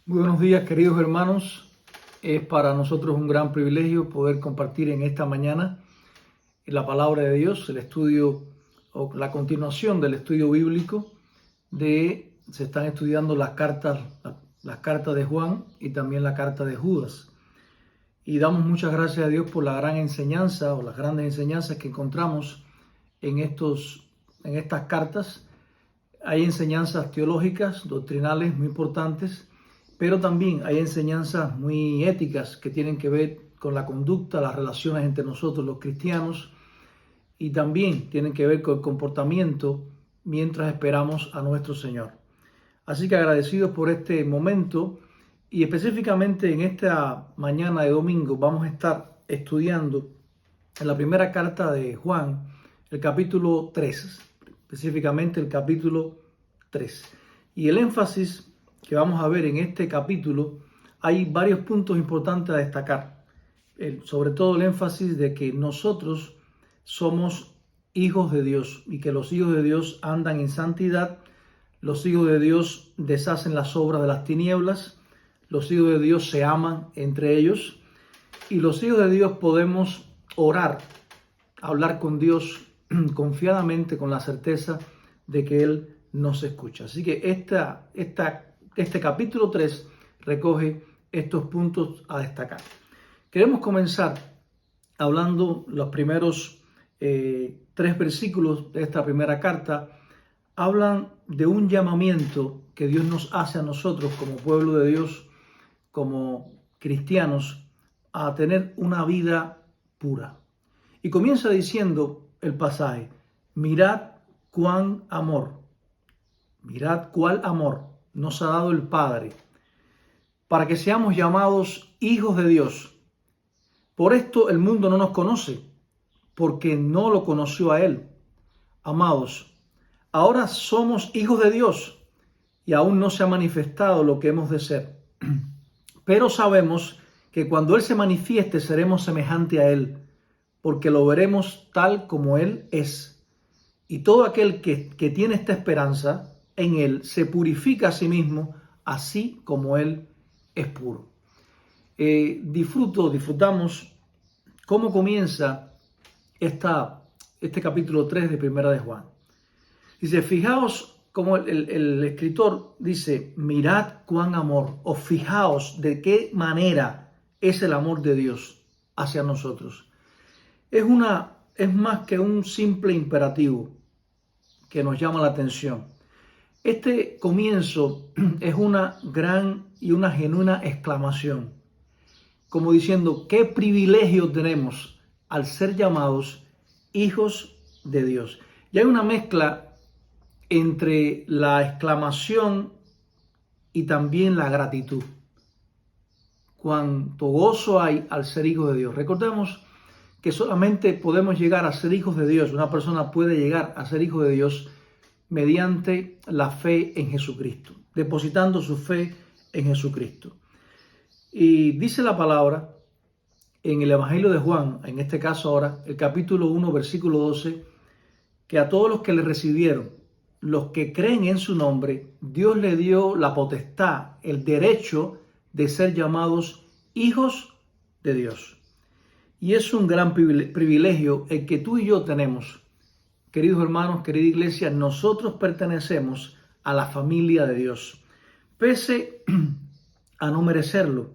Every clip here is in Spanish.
Muy buenos días, queridos hermanos. Es para nosotros un gran privilegio poder compartir en esta mañana la palabra de Dios, el estudio o la continuación del estudio bíblico se están estudiando las cartas de Juan y también la carta de Judas. Y damos muchas gracias a Dios por la gran enseñanza o las grandes enseñanzas que encontramos en estas cartas. Hay enseñanzas teológicas, doctrinales muy importantes, pero también hay enseñanzas muy éticas que tienen que ver con la conducta, las relaciones entre nosotros los cristianos, y también tienen que ver con el comportamiento mientras esperamos a nuestro Señor. Así que agradecidos por este momento, y específicamente en esta mañana de domingo vamos a estar estudiando en la primera carta de Juan, el capítulo 3, específicamente el capítulo 3. Y el énfasis que vamos a ver en este capítulo, hay varios puntos importantes a destacar. Sobre todo el énfasis de que nosotros somos hijos de Dios y que los hijos de Dios andan en santidad, los hijos de Dios deshacen las obras de las tinieblas, los hijos de Dios se aman entre ellos y los hijos de Dios podemos orar, hablar con Dios confiadamente con la certeza de que Él nos escucha. Así que este capítulo 3 recoge estos puntos a destacar. Queremos comenzar hablando los primeros 3 versículos de esta primera carta. Hablan de un llamamiento que Dios nos hace a nosotros como pueblo de Dios, como cristianos, a tener una vida pura. Y comienza diciendo el pasaje: mirad cuál amor nos ha dado el Padre, para que seamos llamados hijos de Dios. Por esto el mundo no nos conoce, porque no lo conoció a Él. Amados, ahora somos hijos de Dios, y aún no se ha manifestado lo que hemos de ser. Pero sabemos que cuando Él se manifieste seremos semejantes a Él, porque lo veremos tal como Él es. Y todo aquel que tiene esta esperanza en Él se purifica a sí mismo, así como Él es puro. Disfrutamos cómo comienza este capítulo 3 de Primera de Juan. Dice, fijaos como el escritor dice, mirad cuán amor, o fijaos de qué manera es el amor de Dios hacia nosotros. Es más que un simple imperativo que nos llama la atención. Este comienzo es una gran y una genuina exclamación, como diciendo, qué privilegio tenemos al ser llamados hijos de Dios. Y hay una mezcla entre la exclamación y también la gratitud. Cuánto gozo hay al ser hijo de Dios. Recordemos que solamente podemos llegar a ser hijos de Dios. Una persona puede llegar a ser hijo de Dios mediante la fe en Jesucristo, depositando su fe en Jesucristo. Y dice la palabra en el Evangelio de Juan, en este caso ahora, el capítulo 1, versículo 12, que a todos los que le recibieron, los que creen en su nombre, Dios le dio la potestad, el derecho de ser llamados hijos de Dios. Y es un gran privilegio el que tú y yo tenemos. Queridos hermanos, querida iglesia, nosotros pertenecemos a la familia de Dios. Pese a no merecerlo,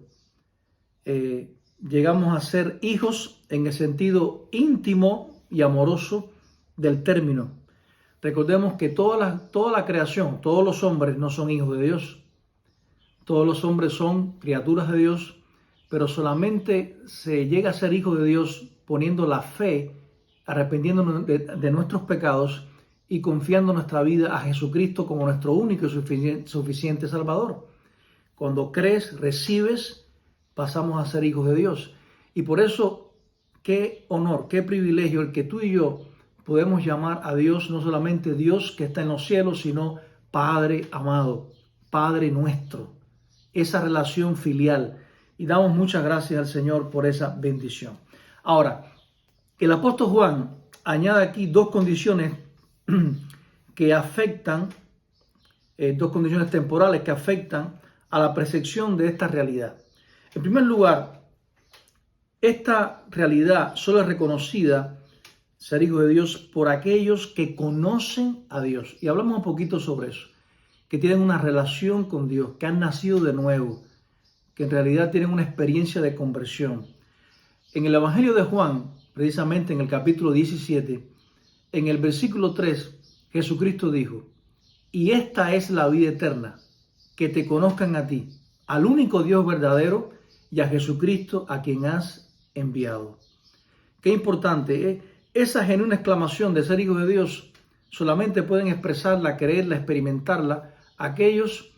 llegamos a ser hijos en el sentido íntimo y amoroso del término. Recordemos que toda la creación, todos los hombres no son hijos de Dios. Todos los hombres son criaturas de Dios, pero solamente se llega a ser hijo de Dios poniendo la fe, arrepintiéndonos de nuestros pecados y confiando nuestra vida a Jesucristo como nuestro único y suficiente Salvador. Cuando crees, recibes, pasamos a ser hijos de Dios. Y por eso, qué honor, qué privilegio el que tú y yo podemos llamar a Dios no solamente Dios que está en los cielos, sino Padre amado, Padre nuestro. Esa relación filial. Y damos muchas gracias al Señor por esa bendición. Ahora, el apóstol Juan añade aquí dos condiciones que afectan, dos condiciones temporales que afectan a la percepción de esta realidad. En primer lugar, esta realidad solo es reconocida, ser hijo de Dios, por aquellos que conocen a Dios. Y hablamos un poquito sobre eso, que tienen una relación con Dios, que han nacido de nuevo, que en realidad tienen una experiencia de conversión. En el Evangelio de Juan, precisamente en el capítulo 17, en el versículo 3, Jesucristo dijo: y esta es la vida eterna, que te conozcan a ti, al único Dios verdadero, y a Jesucristo a quien has enviado. Qué importante, ¿eh? Esa genuina exclamación de ser hijo de Dios solamente pueden expresarla, creerla, experimentarla aquellos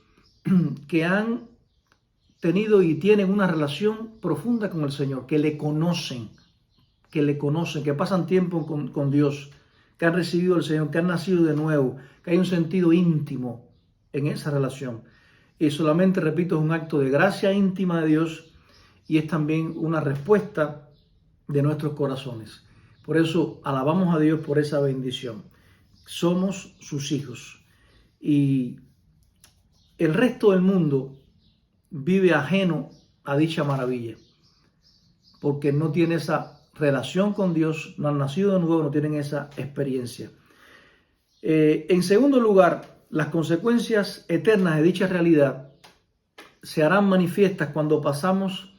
que han tenido y tienen una relación profunda con el Señor, que le conocen, que pasan tiempo con Dios, que han recibido al Señor, que han nacido de nuevo, que hay un sentido íntimo en esa relación. Y solamente, repito, es un acto de gracia íntima de Dios y es también una respuesta de nuestros corazones. Por eso alabamos a Dios por esa bendición. Somos sus hijos. Y el resto del mundo vive ajeno a dicha maravilla, porque no tiene esa relación con Dios, no han nacido de nuevo, no tienen esa experiencia. En segundo lugar, las consecuencias eternas de dicha realidad se harán manifiestas cuando pasamos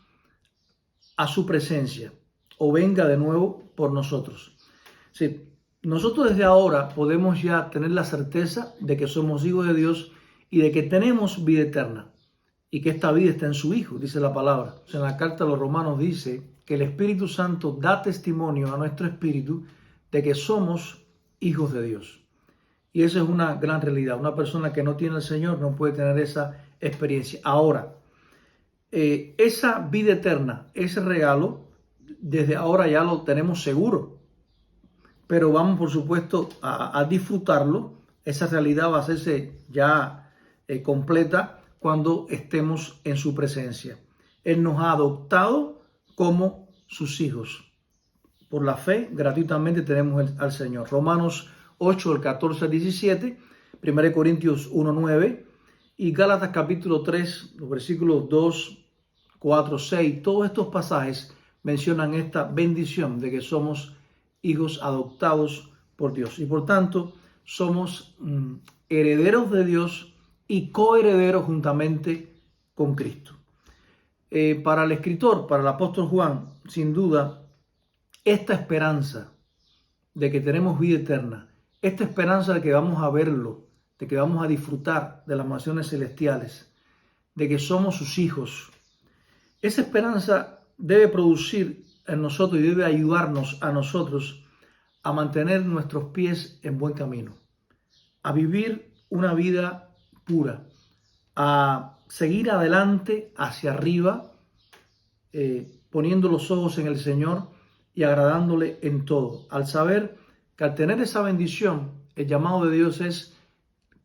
a su presencia o venga de nuevo por nosotros. Sí, nosotros desde ahora podemos ya tener la certeza de que somos hijos de Dios y de que tenemos vida eterna y que esta vida está en su Hijo, dice la palabra. O sea, en la carta a los Romanos dice que el Espíritu Santo da testimonio a nuestro espíritu de que somos hijos de Dios. Y esa es una gran realidad. Una persona que no tiene al Señor no puede tener esa experiencia. Ahora, esa vida eterna, ese regalo, desde ahora ya lo tenemos seguro. Pero vamos, por supuesto, a disfrutarlo. Esa realidad va a hacerse ya completa cuando estemos en su presencia. Él nos ha adoptado como sus hijos. Por la fe, gratuitamente tenemos al Señor. Romanos 8, del 14 al 17, 1 Corintios 1, 9 y Gálatas capítulo 3, los versículos 2, 4, 6. Todos estos pasajes mencionan esta bendición de que somos hijos adoptados por Dios. Y por tanto, somos herederos de Dios y coherederos juntamente con Cristo. Para el escritor, para el apóstol Juan, sin duda, esta esperanza de que tenemos vida eterna, esta esperanza de que vamos a verlo, de que vamos a disfrutar de las mansiones celestiales, de que somos sus hijos, esa esperanza debe producir en nosotros y debe ayudarnos a nosotros a mantener nuestros pies en buen camino, a vivir una vida pura, a seguir adelante hacia arriba, poniendo los ojos en el Señor y agradándole en todo, al saber que al tener esa bendición, el llamado de Dios es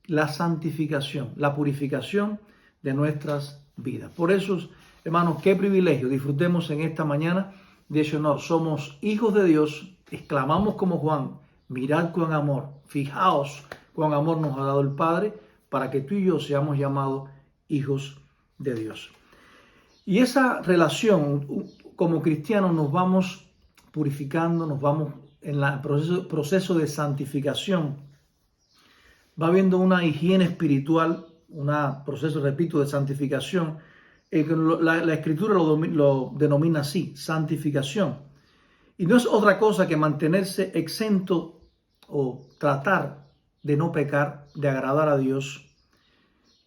la santificación, la purificación de nuestras vidas. Por eso, hermanos, qué privilegio. Disfrutemos en esta mañana de ese honor. Somos hijos de Dios, exclamamos como Juan: mirad cuán amor, fijaos cuán amor nos ha dado el Padre, para que tú y yo seamos llamados hijos de Dios. Y esa relación, como cristianos, nos vamos purificando, nos vamos en el proceso de santificación. Va habiendo una higiene espiritual, un proceso, repito, de santificación. La Escritura lo denomina así, santificación. Y no es otra cosa que mantenerse exento o tratar de no pecar, de agradar a Dios,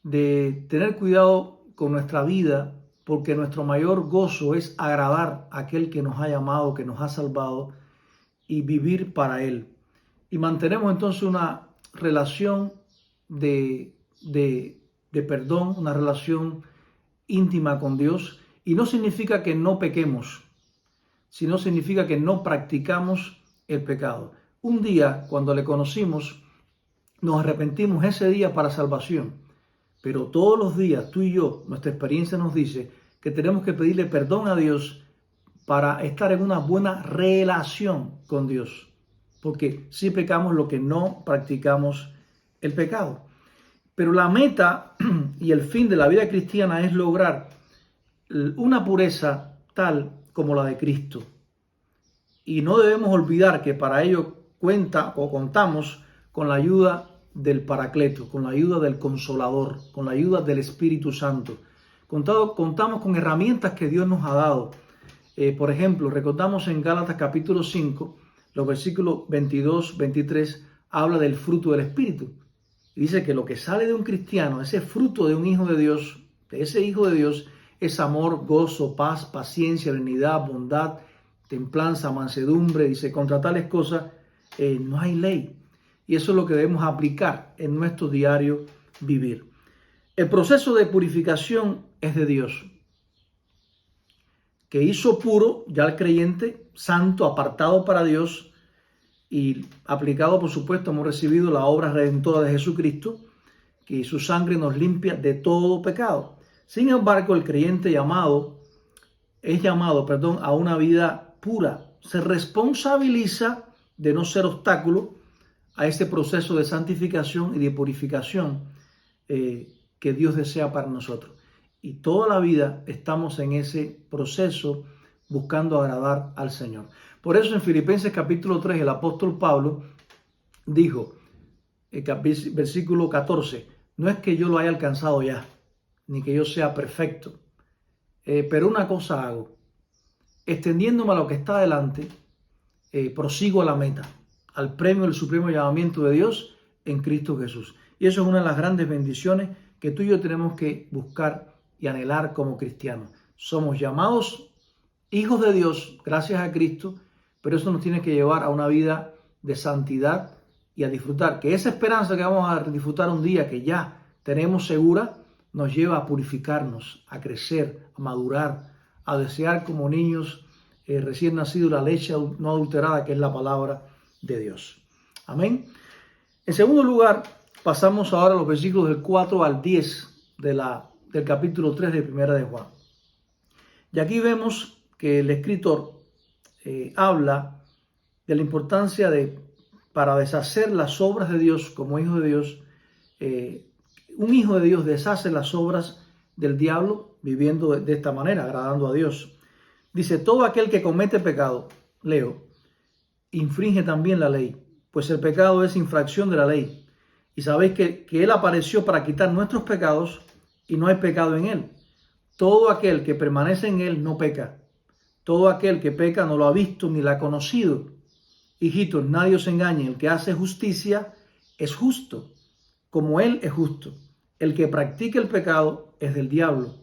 de tener cuidado con nuestra vida, porque nuestro mayor gozo es agradar a aquel que nos ha llamado, que nos ha salvado, y vivir para Él. Y mantenemos entonces una relación de perdón, una relación íntima con Dios, y no significa que no pequemos, sino significa que no practicamos el pecado. Un día, cuando le conocimos, nos arrepentimos ese día para salvación, pero todos los días, tú y yo, nuestra experiencia nos dice que tenemos que pedirle perdón a Dios para estar en una buena relación con Dios, porque si pecamos, lo que no practicamos el pecado. Pero la meta y el fin de la vida cristiana es lograr una pureza tal como la de Cristo. Y no debemos olvidar que para ello contamos con la ayuda del Paracleto, con la ayuda del Consolador, con la ayuda del Espíritu Santo. Contamos con herramientas que Dios nos ha dado. Por ejemplo, recordamos en Gálatas capítulo 5, los versículos 22, 23, habla del fruto del Espíritu. Y dice que lo que sale de un cristiano, ese fruto de un hijo de Dios, de ese hijo de Dios, es amor, gozo, paz, paciencia, benignidad, bondad, templanza, mansedumbre. Dice, contra tales cosas no hay ley. Y eso es lo que debemos aplicar en nuestro diario vivir. El proceso de purificación es de Dios, que hizo puro ya al creyente, santo, apartado para Dios, y aplicado, por supuesto, hemos recibido la obra redentora de Jesucristo, que su sangre nos limpia de todo pecado. Sin embargo, el creyente es llamado a una vida pura. Se responsabiliza de no ser obstáculo a ese proceso de santificación y de purificación que Dios desea para nosotros. Y toda la vida estamos en ese proceso buscando agradar al Señor. Por eso en Filipenses capítulo 3 el apóstol Pablo dijo, versículo 14, no es que yo lo haya alcanzado ya, ni que yo sea perfecto, pero una cosa hago, extendiéndome a lo que está adelante, prosigo a la meta, al premio del supremo llamamiento de Dios en Cristo Jesús. Y eso es una de las grandes bendiciones que tú y yo tenemos que buscar y anhelar como cristianos. Somos llamados hijos de Dios gracias a Cristo, pero eso nos tiene que llevar a una vida de santidad y a disfrutar. Que esa esperanza que vamos a disfrutar un día, que ya tenemos segura, nos lleva a purificarnos, a crecer, a madurar, a desear como niños recién nacidos la leche no adulterada, que es la palabra de Dios. Amén. En segundo lugar, pasamos ahora a los versículos del 4 al 10 del capítulo 3 de Primera de Juan. Y aquí vemos que el escritor habla de la importancia para deshacer las obras de Dios como hijo de Dios. Un hijo de Dios deshace las obras del diablo viviendo de esta manera, agradando a Dios. Dice, todo aquel que comete pecado, leo, infringe también la ley, pues el pecado es infracción de la ley. Y sabéis que Él apareció para quitar nuestros pecados y no hay pecado en Él. Todo aquel que permanece en Él no peca. Todo aquel que peca no lo ha visto ni lo ha conocido. Hijitos, nadie os engañe. El que hace justicia es justo, como Él es justo. El que practica el pecado es del diablo,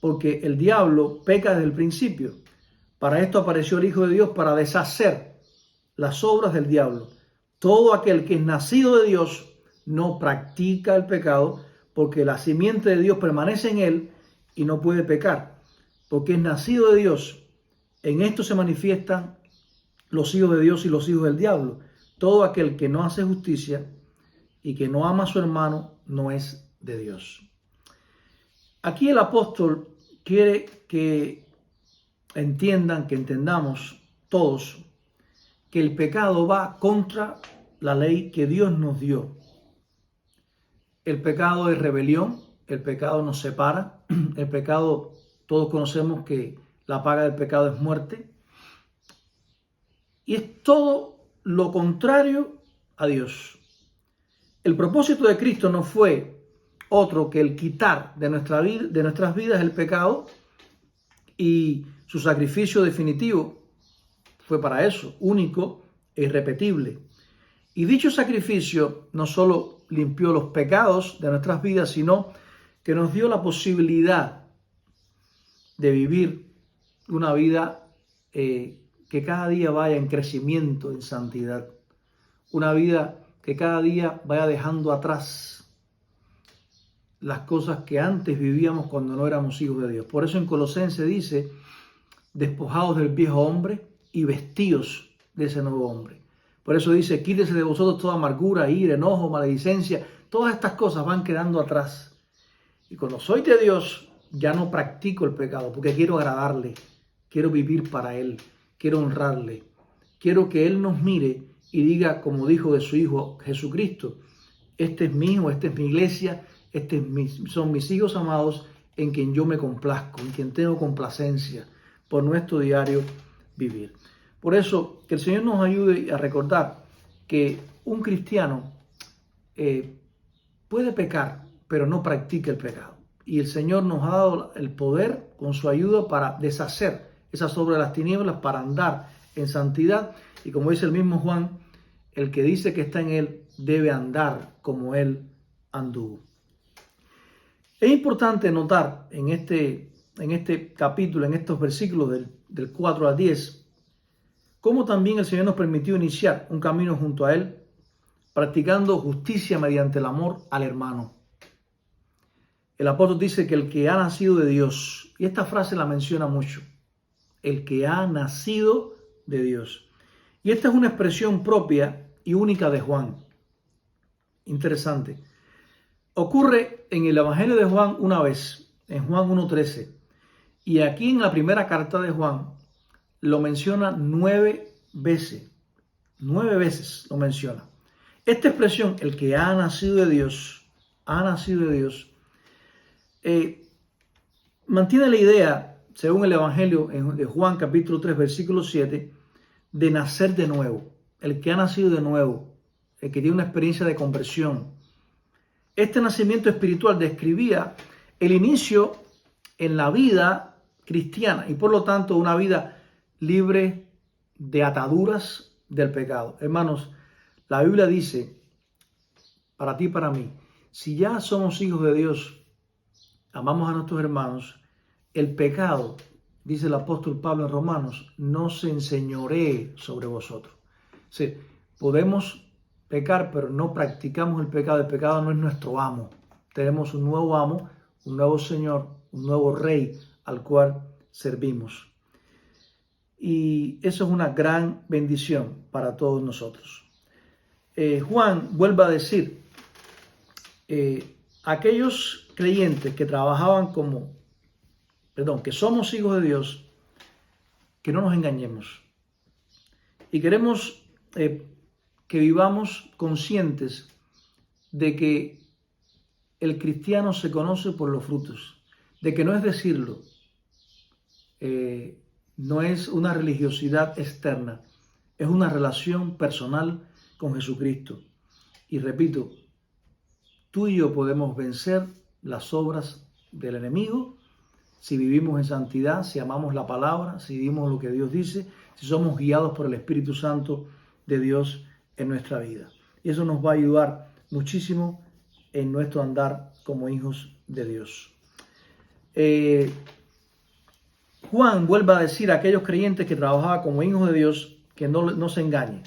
porque el diablo peca desde el principio. Para esto apareció el Hijo de Dios, para deshacer las obras del diablo. Todo aquel que es nacido de Dios no practica el pecado, porque la simiente de Dios permanece en él y no puede pecar, porque es nacido de Dios. En esto se manifiestan los hijos de Dios y los hijos del diablo. Todo aquel que no hace justicia y que no ama a su hermano no es de Dios. Aquí el apóstol quiere que entendamos todos que el pecado va contra la ley que Dios nos dio. El pecado es rebelión, el pecado nos separa, el pecado, todos conocemos que la paga del pecado es muerte. Y es todo lo contrario a Dios. El propósito de Cristo no fue otro que el quitar de nuestras vidas el pecado, y su sacrificio definitivo fue para eso, único e irrepetible. Y dicho sacrificio no solo limpió los pecados de nuestras vidas, sino que nos dio la posibilidad de vivir una vida que cada día vaya en crecimiento, en santidad. Una vida que cada día vaya dejando atrás las cosas que antes vivíamos cuando no éramos hijos de Dios. Por eso en Colosenses dice, despojados del viejo hombre y vestidos de ese nuevo hombre. Por eso dice, quítese de vosotros toda amargura, ira, enojo, maledicencia. Todas estas cosas van quedando atrás. Y cuando soy de Dios, ya no practico el pecado, porque quiero agradarle, quiero vivir para Él, quiero honrarle. Quiero que Él nos mire y diga, como dijo de su Hijo Jesucristo, este es mi hijo, esta es mi iglesia, son mis hijos amados en quien yo me complazco, en quien tengo complacencia por nuestro diario vivir. Por eso, que el Señor nos ayude a recordar que un cristiano puede pecar, pero no practica el pecado. Y el Señor nos ha dado el poder con su ayuda para deshacer esas obras de las tinieblas, para andar en santidad. Y como dice el mismo Juan, el que dice que está en Él debe andar como Él anduvo. Es importante notar en este capítulo, en estos versículos del 4 al 10, cómo también el Señor nos permitió iniciar un camino junto a Él, practicando justicia mediante el amor al hermano. El apóstol dice que el que ha nacido de Dios, y esta frase la menciona mucho, el que ha nacido de Dios. Y esta es una expresión propia y única de Juan. Interesante. Ocurre en el Evangelio de Juan una vez, en Juan 1:13. Y aquí en la primera carta de Juan lo menciona 9 veces. 9 veces lo menciona. Esta expresión, el que ha nacido de Dios, mantiene la idea, según el Evangelio de Juan capítulo 3, versículo 7, de nacer de nuevo. El que ha nacido de nuevo, el que tiene una experiencia de conversión. Este nacimiento espiritual describía el inicio en la vida cristiana y por lo tanto una vida libre de ataduras del pecado. Hermanos, la Biblia dice, para ti y para mí, si ya somos hijos de Dios, amamos a nuestros hermanos, el pecado, dice el apóstol Pablo en Romanos, no se enseñoree sobre vosotros. Sí, podemos pecar, pero no practicamos el pecado no es nuestro amo. Tenemos un nuevo amo, un nuevo Señor, un nuevo Rey al cual servimos. Y eso es una gran bendición para todos nosotros. Juan vuelve a decir, aquellos creyentes que trabajaban que somos hijos de Dios, que no nos engañemos. Y queremos que vivamos conscientes de que el cristiano se conoce por los frutos, de que no es decirlo, no es una religiosidad externa, es una relación personal con Jesucristo. Y repito, tú y yo podemos vencer las obras del enemigo si vivimos en santidad, si amamos la palabra, si vivimos lo que Dios dice, si somos guiados por el Espíritu Santo de Dios en nuestra vida. Y eso nos va a ayudar muchísimo en nuestro andar como hijos de Dios. Juan vuelve a decir a aquellos creyentes que trabajaban como hijos de Dios que no se engañen,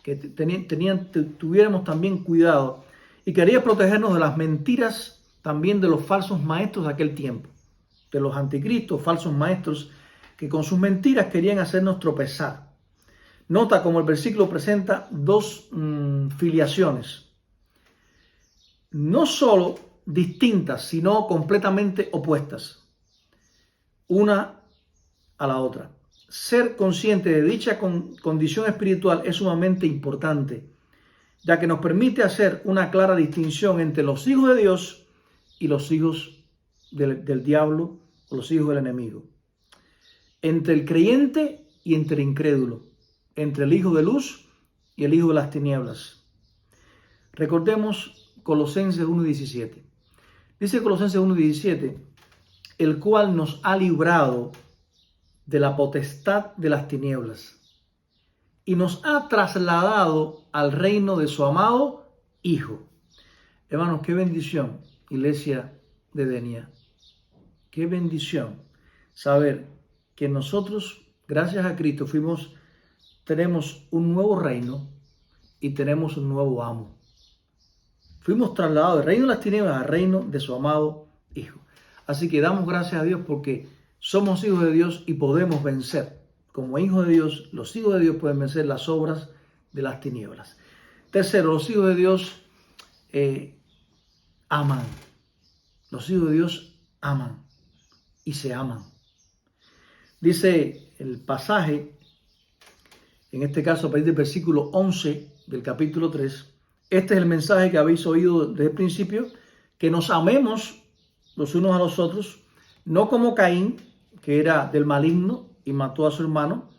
que tuviéramos también cuidado y quería protegernos de las mentiras también de los falsos maestros de aquel tiempo, de los anticristos, falsos maestros que con sus mentiras querían hacernos tropezar. Nota como el versículo presenta dos filiaciones, no solo distintas, sino completamente opuestas, una a la otra. Ser consciente de dicha condición espiritual es sumamente importante, ya que nos permite hacer una clara distinción entre los hijos de Dios y los hijos del diablo o los hijos del enemigo, entre el creyente y entre el incrédulo, entre el hijo de luz y el hijo de las tinieblas. Recordemos Colosenses 1:17. Dice Colosenses 1:17, el cual nos ha librado de la potestad de las tinieblas y nos ha trasladado al reino de su amado Hijo. Hermanos, qué bendición, iglesia de Denia. Qué bendición saber que nosotros, gracias a Cristo, tenemos un nuevo reino y tenemos un nuevo amo. Fuimos trasladados del reino de las tinieblas al reino de su amado Hijo. Así que damos gracias a Dios porque somos hijos de Dios y podemos vencer. Como hijos de Dios, los hijos de Dios pueden vencer las obras de las tinieblas. Tercero, los hijos de Dios aman. Los hijos de Dios aman y se aman. Dice el pasaje, en este caso a partir del versículo 11 del capítulo 3, Este es el mensaje que habéis oído desde el principio, que nos amemos los unos a los otros, no como Caín, que era del maligno y mató a su hermano.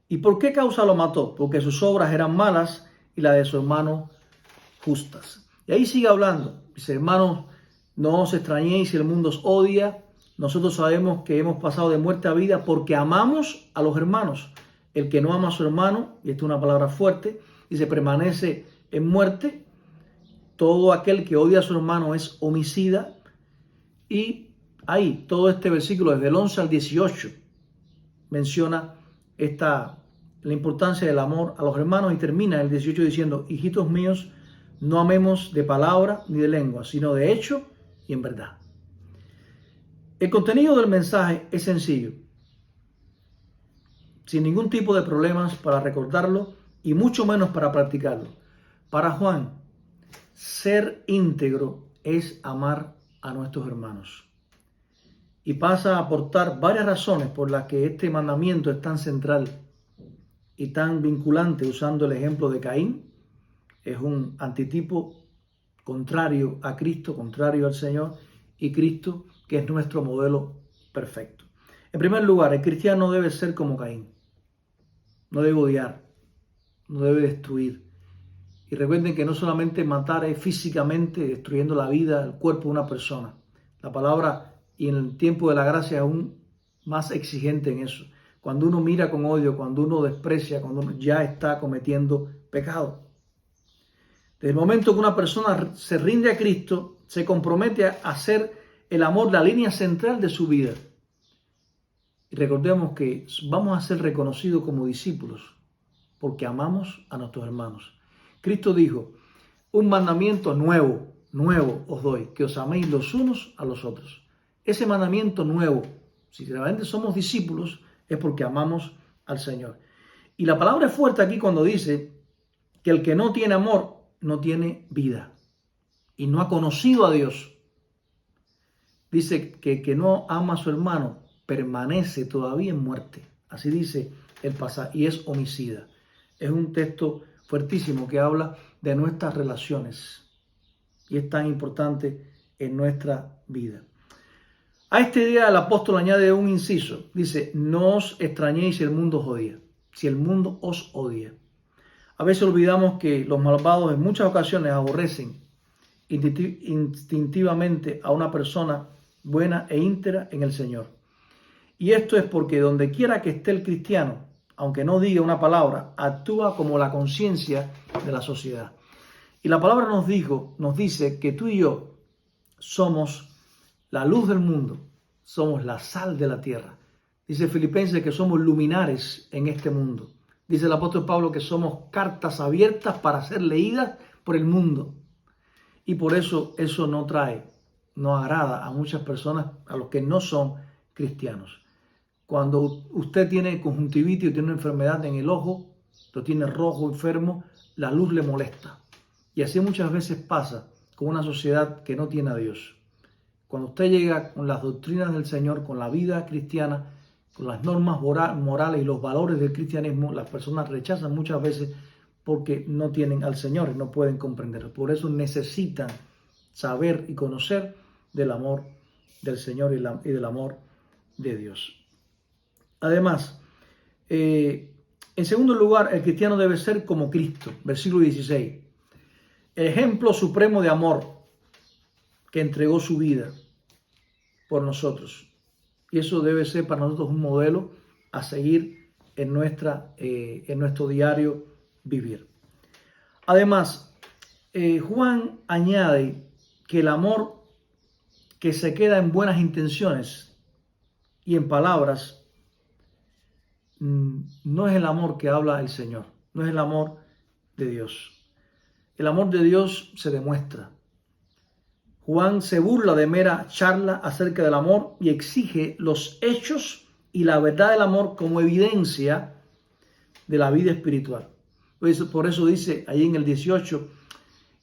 ¿Y por qué causa lo mató? Porque sus obras eran malas y las de su hermano justas. Y ahí sigue hablando. Dice, hermanos, no os extrañéis si el mundo os odia. Nosotros sabemos que hemos pasado de muerte a vida porque amamos a los hermanos. El que no ama a su hermano, y esta es una palabra fuerte, y se permanece en muerte. Todo aquel que odia a su hermano es homicida. Y ahí, todo este versículo, desde el 11 al 18, menciona la importancia del amor a los hermanos y termina el 18 diciendo, hijitos míos, no amemos de palabra ni de lengua, sino de hecho y en verdad. El contenido del mensaje es sencillo, sin ningún tipo de problemas para recordarlo y mucho menos para practicarlo. Para Juan, ser íntegro es amar a nuestros hermanos. Y pasa a aportar varias razones por las que este mandamiento es tan central y tan vinculante, usando el ejemplo de Caín. Es un antitipo contrario a Cristo, contrario al Señor, y Cristo, que es nuestro modelo perfecto. En primer lugar, el cristiano debe ser como Caín. No debe odiar, no debe destruir. Y recuerden que no solamente matar es físicamente destruyendo la vida, el cuerpo de una persona. La palabra, y en el tiempo de la gracia, es aún más exigente en eso. Cuando uno mira con odio, cuando uno desprecia, cuando uno ya está cometiendo pecado. Desde el momento que una persona se rinde a Cristo, se compromete a hacer el amor la línea central de su vida. Y recordemos que vamos a ser reconocidos como discípulos porque amamos a nuestros hermanos. Cristo dijo, un mandamiento nuevo os doy, que os améis los unos a los otros. Ese mandamiento nuevo, si realmente somos discípulos, es porque amamos al Señor. Y la palabra es fuerte aquí cuando dice que el que no tiene amor no tiene vida y no ha conocido a Dios. Dice que el que no ama a su hermano permanece todavía en muerte. Así dice el pasaje, y es homicida. Es un texto fuertísimo que habla de nuestras relaciones y es tan importante en nuestra vida. A esta idea el apóstol añade un inciso. Dice, no os extrañéis si el mundo os odia. Si el mundo os odia. A veces olvidamos que los malvados en muchas ocasiones aborrecen instintivamente a una persona buena e íntegra en el Señor. Y esto es porque donde quiera que esté el cristiano, aunque no diga una palabra, actúa como la conciencia de la sociedad. Y la palabra nos dice que tú y yo somos la luz del mundo, somos la sal de la tierra. Dice Filipenses que somos luminares en este mundo. Dice el apóstol Pablo que somos cartas abiertas para ser leídas por el mundo. Y por eso no agrada a muchas personas, a los que no son cristianos. Cuando usted tiene conjuntivitis o tiene una enfermedad en el ojo, lo tiene rojo, enfermo, la luz le molesta. Y así muchas veces pasa con una sociedad que no tiene a Dios. Cuando usted llega con las doctrinas del Señor, con la vida cristiana, con las normas morales y los valores del cristianismo, las personas rechazan muchas veces porque no tienen al Señor y no pueden comprenderlo. Por eso necesitan saber y conocer del amor del Señor y del amor de Dios. Además, en segundo lugar, el cristiano debe ser como Cristo, versículo 16. Ejemplo supremo de amor que entregó su vida por nosotros. Y eso debe ser para nosotros un modelo a seguir en nuestro diario vivir. Además, Juan añade que el amor que se queda en buenas intenciones y en palabras no es el amor que habla el Señor, no es el amor de Dios. El amor de Dios se demuestra. Juan se burla de mera charla acerca del amor y exige los hechos y la verdad del amor como evidencia de la vida espiritual. Por eso dice ahí en el 18,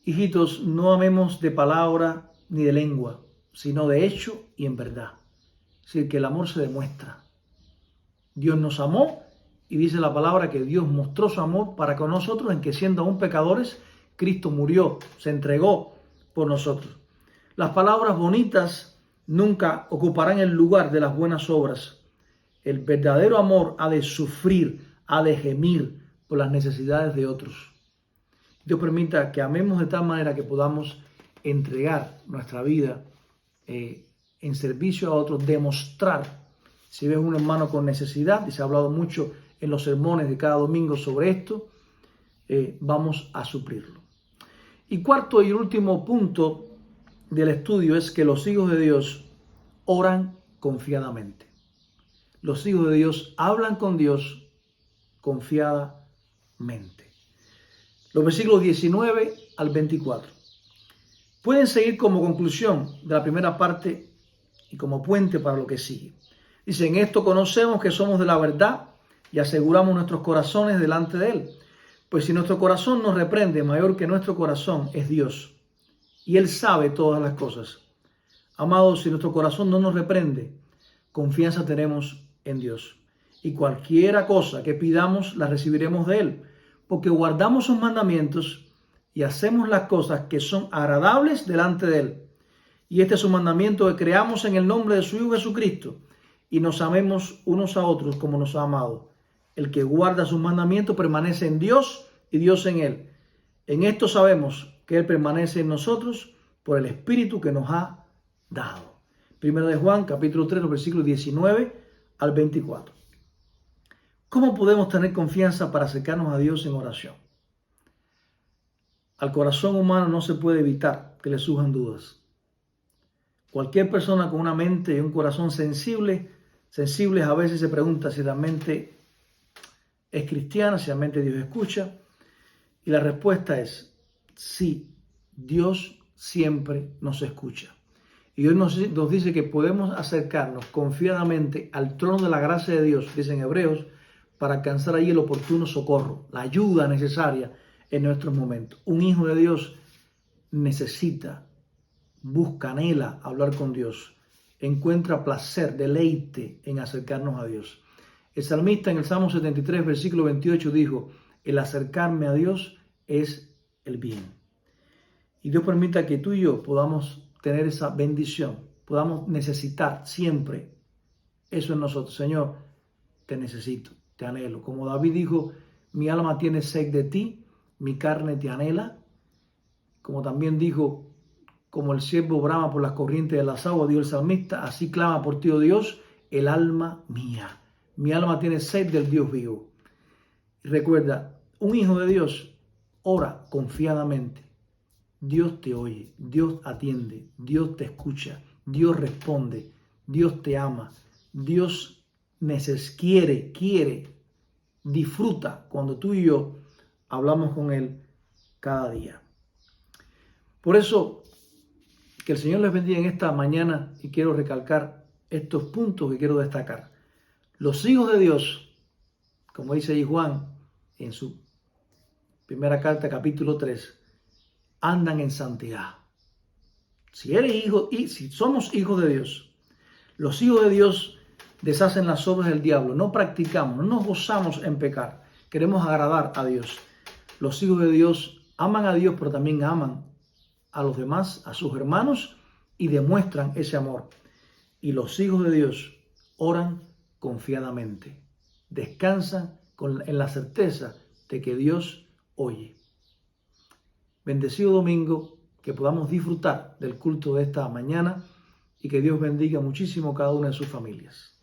hijitos, no amemos de palabra ni de lengua, sino de hecho y en verdad. Es decir, que el amor se demuestra. Dios nos amó y dice la palabra que Dios mostró su amor para con nosotros en que siendo aún pecadores, Cristo murió, se entregó por nosotros. Las palabras bonitas nunca ocuparán el lugar de las buenas obras. El verdadero amor ha de sufrir, ha de gemir por las necesidades de otros. Dios permita que amemos de tal manera que podamos entregar nuestra vida en servicio a otros, demostrar. Si ves un hermano con necesidad, y se ha hablado mucho en los sermones de cada domingo sobre esto, vamos a suplirlo. Y cuarto y último punto del estudio es que los hijos de Dios oran confiadamente. Los hijos de Dios hablan con Dios confiadamente. Los versículos 19 al 24. Pueden seguir como conclusión de la primera parte y como puente para lo que sigue. Dice, en esto conocemos que somos de la verdad y aseguramos nuestros corazones delante de Él. Pues si nuestro corazón nos reprende, mayor que nuestro corazón es Dios. Y Él sabe todas las cosas. Amados, si nuestro corazón no nos reprende, confianza tenemos en Dios. Y cualquiera cosa que pidamos, la recibiremos de Él. Porque guardamos sus mandamientos y hacemos las cosas que son agradables delante de Él. Y este es su mandamiento, que creamos en el nombre de su Hijo Jesucristo y nos amemos unos a otros como nos ha amado. El que guarda sus mandamientos permanece en Dios y Dios en Él. En esto sabemos que Él permanece en nosotros por el Espíritu que nos ha dado. Primero de Juan, capítulo 3, versículos 19 al 24. ¿Cómo podemos tener confianza para acercarnos a Dios en oración? Al corazón humano no se puede evitar que le surjan dudas. Cualquier persona con una mente y un corazón sensibles a veces se pregunta si realmente es cristiana, si realmente Dios escucha. Y la respuesta es sí, Dios siempre nos escucha. Y Dios nos dice que podemos acercarnos confiadamente al trono de la gracia de Dios, dicen Hebreos, para alcanzar allí el oportuno socorro, la ayuda necesaria en nuestros momentos. Un hijo de Dios necesita, busca, anhela hablar con Dios, encuentra placer, deleite en acercarnos a Dios. El salmista en el Salmo 73, versículo 28 dijo, el acercarme a Dios es el bien. Y Dios permita que tú y yo podamos tener esa bendición, podamos necesitar siempre eso en nosotros. Señor, te necesito, te anhelo. Como David dijo, mi alma tiene sed de ti, mi carne te anhela. Como también dijo, como el siervo brama por las corrientes de las aguas, dijo el salmista, así clama por ti, oh Dios, el alma mía. Mi alma tiene sed del Dios vivo. Y recuerda, un hijo de Dios ora confiadamente. Dios te oye, Dios atiende, Dios te escucha, Dios responde, Dios te ama, Dios quiere, disfruta cuando tú y yo hablamos con Él cada día. Por eso, que el Señor les bendiga en esta mañana y quiero recalcar estos puntos que quiero destacar. Los hijos de Dios, como dice ahí Juan en su primera carta, capítulo 3, andan en santidad. Si eres hijo y si somos hijos de Dios, los hijos de Dios deshacen las obras del diablo. No practicamos, no nos gozamos en pecar. Queremos agradar a Dios. Los hijos de Dios aman a Dios, pero también aman a los demás, a sus hermanos, y demuestran ese amor. Y los hijos de Dios oran confiadamente. Descansan en la certeza de que Dios oye. Bendecido domingo, que podamos disfrutar del culto de esta mañana y que Dios bendiga muchísimo cada una de sus familias.